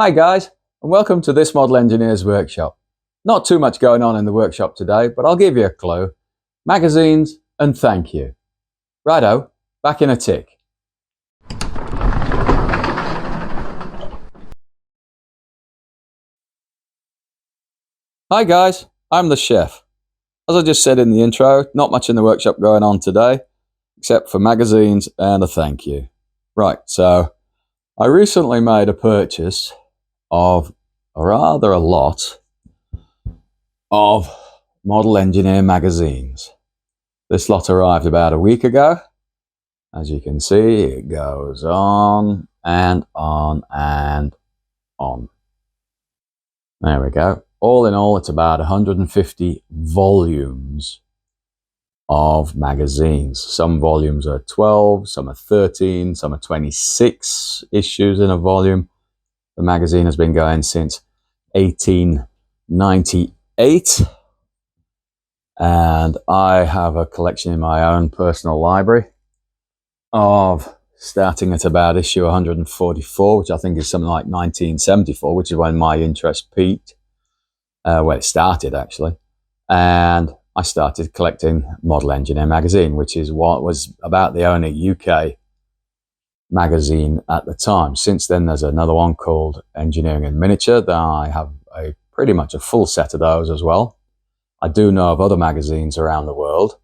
Hi guys, and welcome to this Model Engineers workshop. Not too much going on in the workshop today, but I'll give you a clue. Magazines and thank you. Righto, back in a tick. Hi guys, I'm the chef. As I just said in the intro, not much in the workshop going on today, except for magazines and a thank you. Right, so I recently made a purchase of rather a lot of Model Engineer magazines. This lot arrived about a week ago. As you can see, it goes on and on and on. There we go. All in all, it's about 150 volumes of magazines. Some volumes are 12, some are 13, some are 26 issues in a volume. The magazine has been going since 1898. And I have a collection in my own personal library of starting at about issue 144, which I think is something like 1974, which is when my interest peaked. Well, it started actually. And I started collecting Model Engineer magazine, which is what was about the only UK magazine at the time. Since then, there's another one called Engineering in Miniature. That I have pretty much a full set of those as well. I do know of other magazines around the world.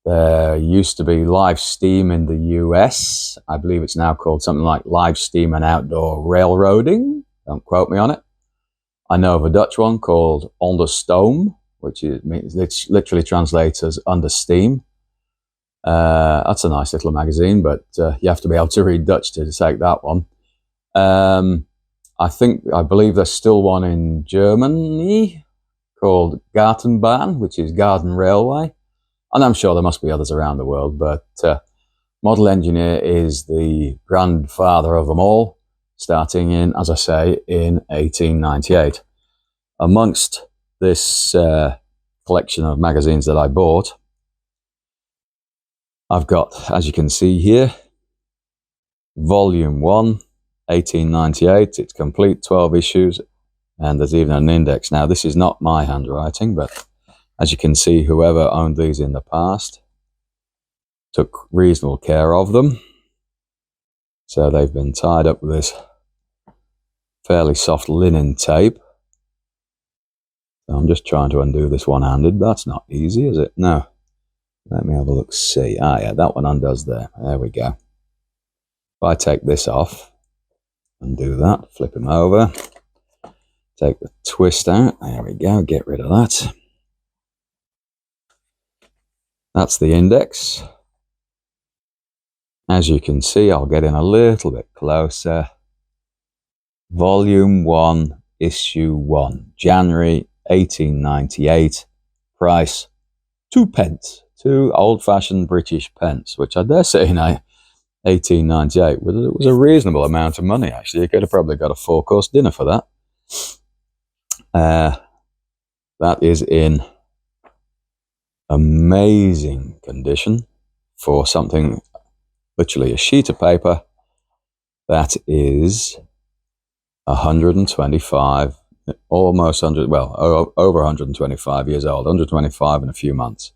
There used to be Live Steam in the US. I believe it's now called something like Live Steam and Outdoor Railroading. Don't quote me on it. I know of a Dutch one called Onder Stoom, which literally translates as Under Steam. That's a nice little magazine, but you have to be able to read Dutch to take that one. I believe there's still one in Germany called Gartenbahn, which is Garden Railway. And I'm sure there must be others around the world, but Model Engineer is the grandfather of them all, starting in, as I say, in 1898. Amongst this collection of magazines that I bought, I've got, as you can see here, Volume 1, 1898. It's complete, 12 issues, and there's even an index. Now, this is not my handwriting, but as you can see, whoever owned these in the past took reasonable care of them. So they've been tied up with this fairly soft linen tape. So I'm just trying to undo this one-handed. That's not easy, is it? No. Let me have a look, see. Ah, yeah, that one undoes there. There we go. If I take this off, undo that, flip him over, take the twist out. There we go, get rid of that. That's the index. As you can see, I'll get in a little bit closer. Volume 1, Issue 1, January 1898. Price 2p. 2 old-fashioned British pence, which I dare say in 1898 was a reasonable amount of money, actually. You could have probably got a 4-course dinner for that. That is in amazing condition for something, literally a sheet of paper that is 125, almost 100, well, over 125 years old, 125 in a few months.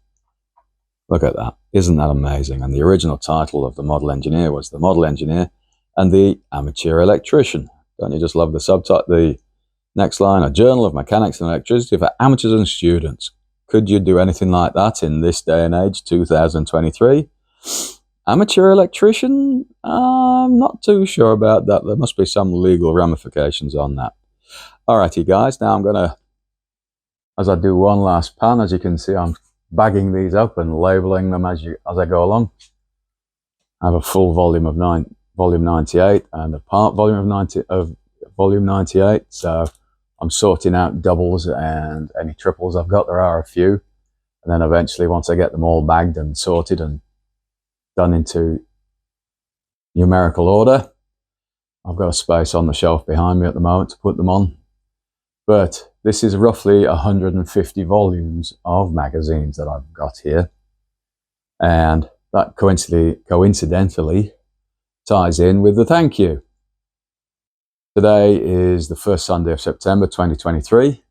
Look at that. Isn't that amazing? And the original title of the Model Engineer was The Model Engineer and the Amateur Electrician. Don't you just love the subtitle? The next line, A Journal of Mechanics and Electricity for Amateurs and Students. Could you do anything like that in this day and age, 2023? Amateur electrician? I'm not too sure about that. There must be some legal ramifications on that. Alrighty, guys. Now I'm going to, as I do one last pan, as you can see, I'm bagging these up and labeling them as I go along. I have a full volume of volume 98 and a part volume of volume 98. So I'm sorting out doubles and any triples I've got. There are a few. And then eventually, once I get them all bagged and sorted and done into numerical order, I've got a space on the shelf behind me at the moment to put them on. But this is roughly 150 volumes of magazines that I've got here. And that coincidentally ties in with the thank you. Today is the first Sunday of September 2023,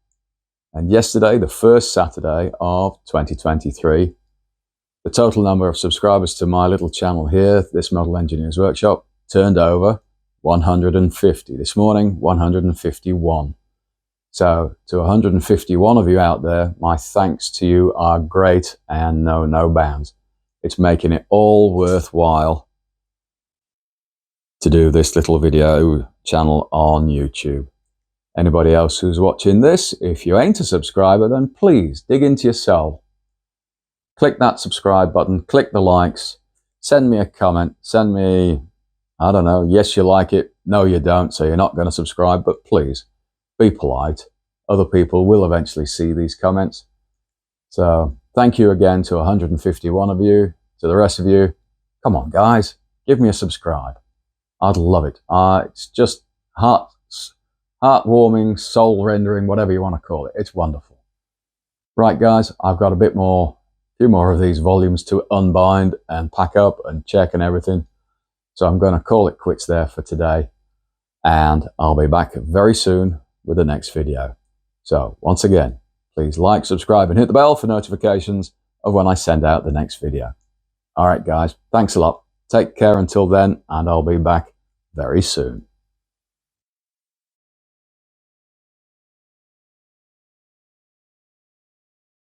and yesterday, the first Saturday of 2023. The total number of subscribers to my little channel here, this Model Engineers Workshop, turned over 150. This morning, 151. So to 151 of you out there, my thanks to you are great and know no bounds. It's making it all worthwhile to do this little video channel on YouTube. Anybody else who's watching this, if you ain't a subscriber, then please dig into your soul. Click that subscribe button, click the likes, send me a comment, send me, I don't know, yes you like it, no you don't, so you're not going to subscribe, but please, be polite. Other people will eventually see these comments. So thank you again to 151 of you. To the rest of you, come on guys, give me a subscribe. I'd love it. It's just heartwarming, soul-rendering, whatever you want to call it. It's wonderful. Right guys, I've got a few more of these volumes to unbind and pack up and check and everything. So I'm going to call it quits there for today. And I'll be back very soon with the next video. So once again, please like, subscribe, and hit the bell for notifications of when I send out the next video. All right, guys, thanks a lot. Take care until then, and I'll be back very soon.